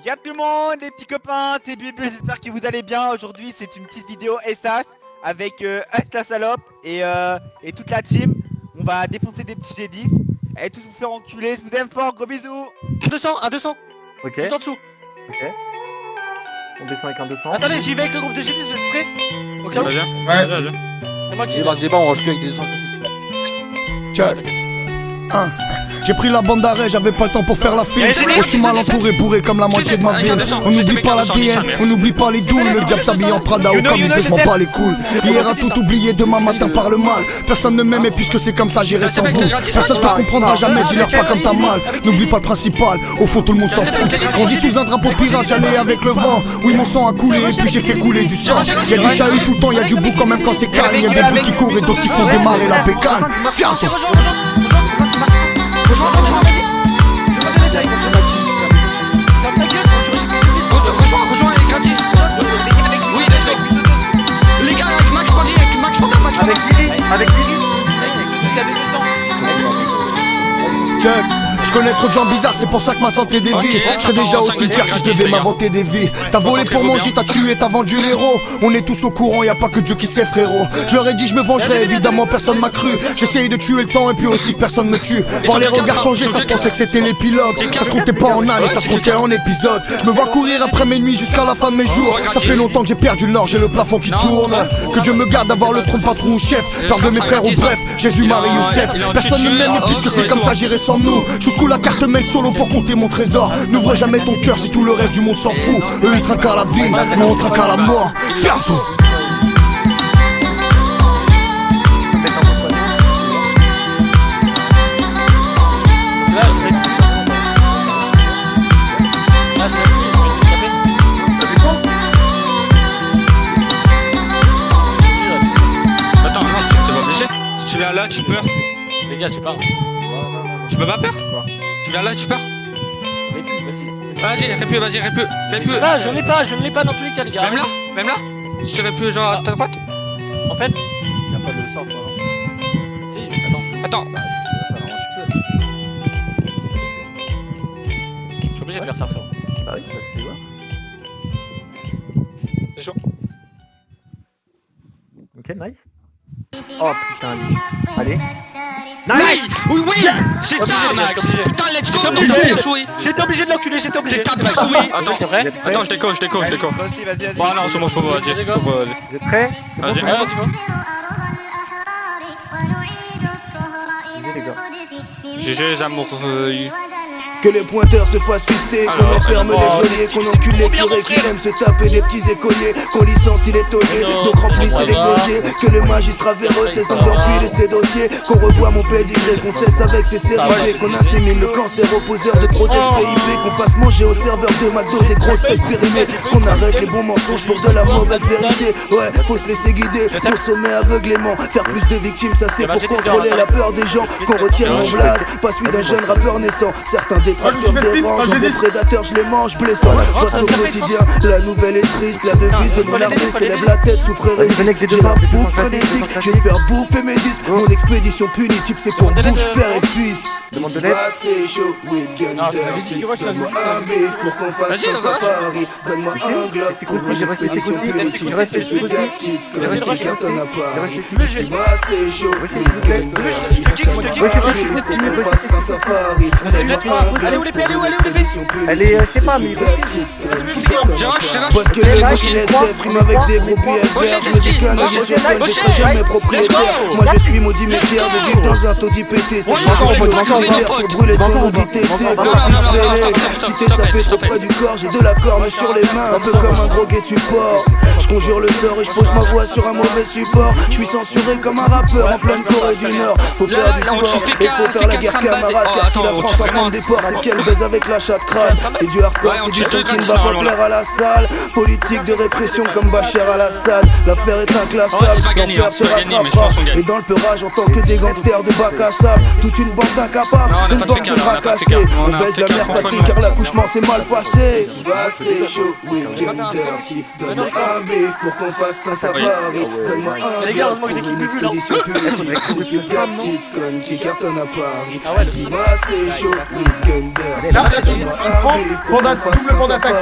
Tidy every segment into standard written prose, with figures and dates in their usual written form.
Y'a tout le monde, les petits copains, c'est Bulbul, j'espère que vous allez bien. Aujourd'hui, c'est une petite vidéo SH avec Hush la salope et toute la team. On va défoncer des petits G10. Allez tous vous faire enculer, je vous aime fort, gros bisous. 200, un 200. Ok. Juste en dessous. Ok. On descend avec un 200. Attendez, j'y vais avec le groupe de G10, vous êtes prêts? Ok, Vas-y. Ouais. Vas-y. c'est moi qui J'ai pas, on rush que avec des 200 classiques. Check. J'ai pris la bande d'arrêt, j'avais pas le temps pour faire la file. Je suis mal entouré, bourré comme la moitié de ma ville. On n'oublie pas la DN, on n'oublie pas les douilles. Le diable s'habille en Prada ou comme il veut, je m'en bats les couilles. Hier a tout oublié, demain matin par le mal. Personne ne m'aime et puisque c'est comme ça j'irai sans vous. Personne ne comprendra jamais, dis-leur pas comme t'as mal. N'oublie pas le principal, au fond tout le monde s'en fout. Grandi sous un drapeau pirate, j'allais avec le vent. Oui mon sang a coulé et puis j'ai fait couler du sang. Y'a du chahut tout le temps, y'a du bout quand même quand c'est calme. Y'a des bruits qui courent et d'autres qui font démarrer la bécane. Viens, Rejoins les gratis. Oui, let's go. Les gars, avec Max Pandi, avec Max Panda, Avec Lily. Il y a des 200. check. Je connais trop de gens bizarres, c'est pour ça que ma santé dévie. Je serais déjà au cimetière si je devais m'inventer des vies. T'as volé pour manger, t'as tué, t'as vendu l'héros. On est tous au courant, y'a pas que Dieu qui sait frérot. Je leur ai dit je me vengerai, évidemment personne m'a cru. J'essayais de tuer le temps et puis aussi que personne me tue. Voir les regards changer, ça se pensait que c'était l'épilogue. Ça se comptait pas en années, ça se comptait en épisodes. Je me vois courir après mes nuits jusqu'à la fin de mes jours. Ça fait longtemps que j'ai perdu le nord, j'ai le plafond qui tourne. Que Dieu me garde d'avoir le trône patron ou chef. Peur de mes frères ou bref, Jésus, Marie, Youssef. Personne ne m'aime et puisque c'est comme ça j'irai sans nous. Jusqu'où la carte mène solo pour compter mon trésor. N'ouvre jamais ton cœur si tout le reste du monde s'en fout. Eux ils trinquent à la vie, nous on trinque à la mort. Ferme tout. Attends, non, t'es pas obligé. Si tu viens là, tu meurs. Les gars, j'ai pas. Tu peux pas peur? Tu viens là, tu peurs? Vas-y, répu. Là, je n'ai pas, je ne l'ai pas dans tous les cas, les gars. Même là? Si tu répu genre à ta droite? En fait, Y'a pas de sort, je crois. si, attends. Attends. Bah, si, alors, je peux. Je suis obligé de faire ça, frérot. Bah oui, tu vois. C'est chaud. Ok, nice. Oh putain, allez. Nice! Oui, c'est ça, Max! Putain, let's go! J'étais obligé de l'enculer, j'étais obligé. T'as pas joué! Attends, T'es prêt? attends, je déco. Vas-y, vas-y. Bon, non, c'est bon, je peux pas, vas-y. Vas-y, go. Vous êtes prêts? Vas-y. Ouais, dis-moi. Visez les gars. GG les amours. Que les pointeurs se fassent fister, qu'on Alors, enferme les geôliers, qu'on encule les curés qui aiment se taper les petits écoliers, qu'on licencie les tauliers, donc remplissez les gosiers. Que le magistrat véreux cesse d'empiler ses dossiers, qu'on revoie mon pédigré, qu'on cesse avec ses séries, qu'on insémine le cancer aux poseurs de trop PIP, qu'on fasse manger aux serveurs de McDo des grosses têtes périmées, qu'on arrête les bons mensonges pour de la mauvaise vérité. Ouais, faut se laisser guider, consommer aveuglément, faire plus de victimes, ça c'est pour contrôler la peur des gens, qu'on retienne mon blaze, pas celui d'un jeune rappeur naissant. Certains détracteurs dérangent, des prédateurs je les mange blessants. Parce qu'au quotidien, la nouvelle est triste, la devise de mon armée s'élève la tête, souffre et résiste. J'ai la fougue frénétique, je vais te faire bouffer mes disques. Mon expédition punitive c'est pour bouche, père et fils. Demande de l'aide. C'est chaud, with gun dirty. Donne-moi un bif pour qu'on fasse un safari. Donne-moi un glock pour une expédition punitive. Je suis gâchis comme quelqu'un t'en a pas. Je suis c'est chaud, with gun dirty. Donne-moi un bif pour qu'on fasse un safari. Donne-moi un Allez, où les pieds, allez, où les pieds? Elle est, je sais pas, mais parce que les machines SF riment avec des gros billets verts. Je me dis qu'un œil sur scène, je serai jamais propriétaire. Moi je suis maudit métier de vivre dans un taudis pété. C'est encore pour brûler ton audité. Comme fils fêlé, si t'es sapé trop près du corps, j'ai de la corne sur les mains, un peu comme un gros guet support. Je conjure le sort et je pose ma voix sur un mauvais support. Je suis censuré comme un rappeur en pleine Corée du Nord. Faut faire du sport et faut faire la guerre camarade. Car si la France enfante des porcs, c'est qu'elle baise avec l'achat de crâne. C'est du hardcore, c'est du son qui ne va pas plaire à la salle. Politique de répression comme Bachar al-Assad. L'affaire est inclassable, l'enfer te rattrapera. Et dans le peurage en tant que des gangsters de bac à sable. Toute une bande d'incapables, une bande de bras cassés. On baise la mère patrie car la l'accouchement s'est mal passé. Si bah c'est chaud, weekend dirty. Donne-moi un bif pour qu'on fasse un safari. Donne-moi un gars, bloc pour une expédition punitive. C'est sur la petite conne qui cartonne à Paris. Si bah c'est chaud, weekend dirty. Donne-moi un bif pour qu'on fasse un safari.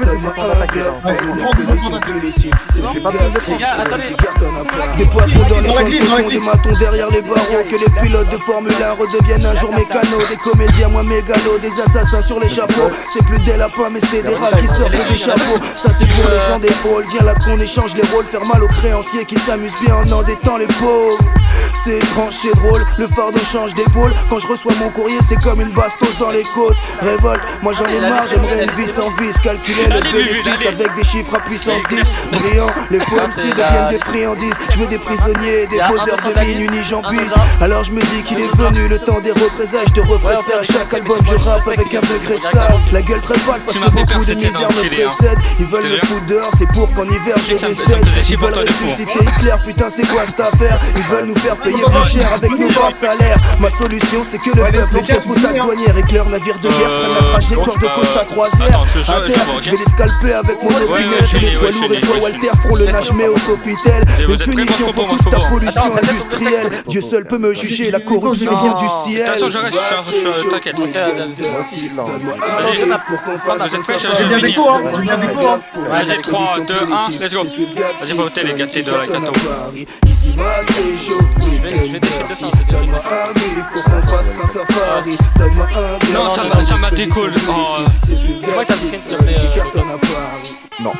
Donne-moi un bloc pour une expédition punitive. C'est sur la petite conne qui cartonne à Paris. Des patrons dans les champs de coton, des matons derrière les barreaux. Que les pilotes de Formule 1 redeviennent un jour mécanos. Des comédiens moins mégalos, des assassins sur l'échafaud. C'est plus des lapins mais c'est des rats qui sortent des chapeaux. Ça c'est pour les gens des halls. Viens là qu'on échange les rôles. Faire mal aux créanciers qui s'amusent bien en endettant les pauvres. C'est étrange, c'est drôle, le fardeau change d'épaule. Quand je reçois mon courrier c'est comme une bastos dans les côtes. Révolte, moi j'en ai marre, j'aimerais une vie sans vice. Calculer le bénéfice avec des chiffres à puissance 10. Brillant, les faux MC deviennent des friandises. Je veux des prisonniers, des poseurs de mine unis jambis. Alors je me dis qu'il est venu le temps des représailles. Je te referai ça à chaque album, je rappe avec un degré sale. La gueule très pâle parce que beaucoup de misère me précèdent. Ils veulent me foutre dehors, c'est pour qu'en hiver je décède. Ils veulent ressusciter Hitler, putain c'est quoi cette affaire? Ils veulent nous faire payer plus cher avec nos bas salaires. Ma solution c'est que le peuple encaisse vos taxes douanières et que leurs navires de guerre prennent la trajectoire de Costa Croisière. À terre, je vais les scalper avec mon opinel. Chez les poids lourds et toi Walter feront le nage mais au Sofitel. Une punition pour toute ta pollution industrielle. Dieu seul peut me juger, la corruption vient du ciel. Attention, je reste, t'inquiète. J'ai bien des coups, hein. J'ai bien des coups, hein. Vas-y, 3, 2, 1, let's go. Vas-y, faut voter les gâtés de la gâteau. Ici bas c'est chaud, week-end dirty. Donne-moi un bif pour qu'on fasse un safari. Donne-moi un bif. Non, ça m'a décollé. C'est celui qui cartonne à Paris. Non.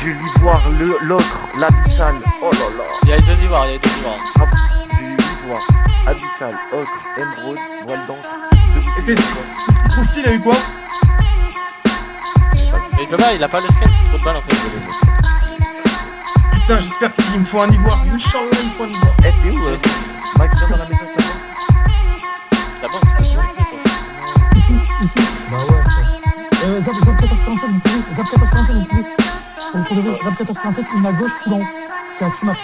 J'ai vu voir l'autre, l'Abyssal. Oh là là. Il y a deux ivoires, il y a deux ivoires. J'ai vu voir Abyssal, Ocre, Emerald, Voile d'encre. Et t'es Prousty, il a eu quoi? Mais il peut pas, il a pas le screen, c'est trop de balles en fait. Putain, j'espère qu'il me faut un ivoire. Inch'Allah, il me faut un ivoire. Eh, t'es où Mike, viens dans la maison avec La banque, c'est pas Ici. Bah ouais. Zap 1447, vous pouvez. Zap 1447, vous pouvez. Pour de vrai, Zap 1447, une à gauche, full en haut. C'est à 6 maps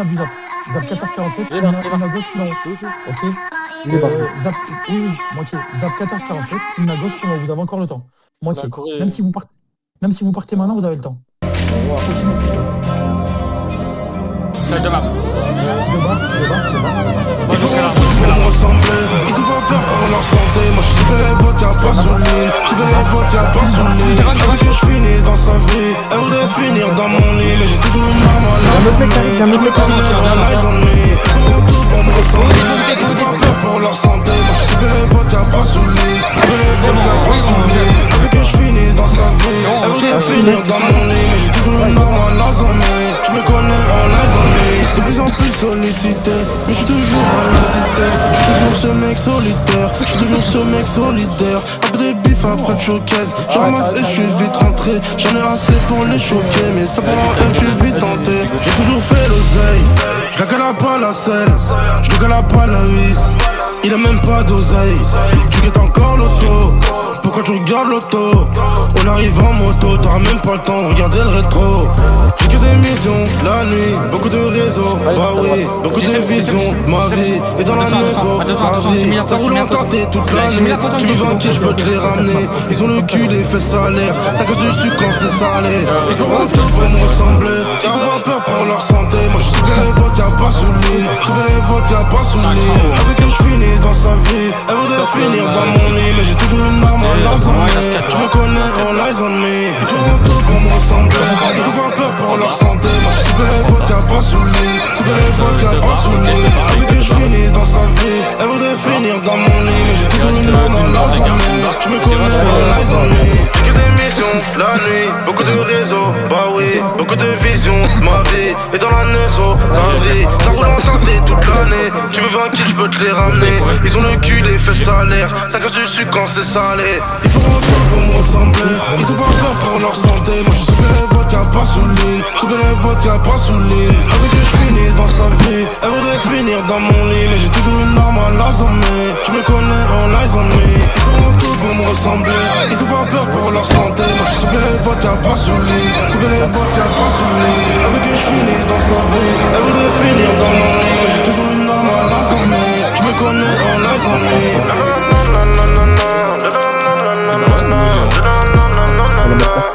du Zap. Zap 1447, une à gauche, full en haut. Ok. Zap, oui, moitié. Zap 1447, une à gauche, full en haut. Vous avez encore le temps. Moitié. Même si vous partez maintenant, vous avez le temps. Continuez. C'est de map. Ils font un peu pour me ressembler. Ils ont pas peur pour leur santé. Moi je suis super vodka, pas sous ligne. Super vodka, pas sous ligne. Avant que je finisse dans sa vie, elle voudrait finir dans mon lit. Mais j'ai toujours une arme à l'armée. Je me connais en eyes on me. Ils font un peu pour me ressembler. Ils ont pas peur pour leur santé. Moi je suis super vodka, pas sous ligne. Super vodka, pas sous ligne. Avant que je finisse dans sa vie, elle voudrait finir dans mon lit. Mais j'ai toujours une arme à l'armée. Je me connais en eyes on me. De plus en plus sollicité, mais je suis toujours à la cité. Je suis toujours ce mec solitaire, je suis toujours ce mec solidaire. Après des bifs, après le showcase, je ramasse et je suis vite rentré. J'en ai assez pour les choquer, mais ça pour leur haine, je suis vite tenté. J'ai toujours fait l'oseille, je la cala pas la selle, je ne cala pas la vis. Il a même pas d'oseille, tu guettes encore l'auto. Pourquoi tu regardes l'auto? On arrive en moto, t'auras même pas le temps de regarder le rétro. J'ai que des missions, la nuit, beaucoup de réseaux. Bah oui, beaucoup de visions, ma vie est dans la neuzo, ça vie. Ça roule en tenté toute l'année. Tu veux vaincre, je peux te les ramener. Ils ont le cul, les fesses salaires. Ça cause du sucre quand c'est salé. Ils feront tout pour me ressembler. Ils ont pas peur pour leur santé. Moi je suis super vodka, pas sous ligne. Super vodka, pas sous ligne. Avec que je finisse dans sa vie, elle voudrait finir dans mon lit. Mais j'ai toujours une arme en eyes on me. Tu me connais en eyes on me. Ils feront tout pour me ressembler. Ils ont pas peur pour leur santé. Moi je suis super vodka, pas sous ligne. Super vodka, pas sous ligne. Avec que je finisse dans sa vie, elle voudrait finir dans mon lit. Mais j'ai toujours une arme en eyes on me. Tu me connais en eyes on me. J'ai que des missions, la nuit, beaucoup de réseaux. Bah oui, beaucoup de visions. Ma vie est dans la neuzo, ça vrille. Ça roule en tenté toute l'année. Tu veux 20 kills, je peux te les ramener. Ils ont le cul, les fesses salaires. Ça casse du sucre quand c'est salé. Ils font un peu pour me ressembler. Ils ont pas peur pour leur santé. Moi je suis super vodka, pas sous ligne. Super vodka, pas sous ligne. Avec que je finisse dans sa vie, elle voudrait finir dans mon lit. Mais j'ai toujours une arme à l'armée. Tu me connais en eyes on me. Ils font un peu pour me ressembler. Ils ont pas peur pour leur santé. Moi je suis super vodka, pas sous ligne. Super vodka, pas sous ligne. Avec que je finisse dans sa vie, elle voudrait finir dans mon lit. Mais j'ai toujours une arme à l'armée. Tu me connais en eyes on me.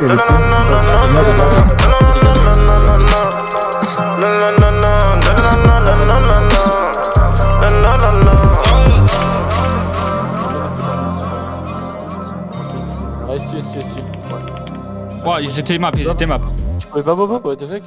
Ouais, style. Ouais, ils étaient map, Tu pouvais pas what the fuck?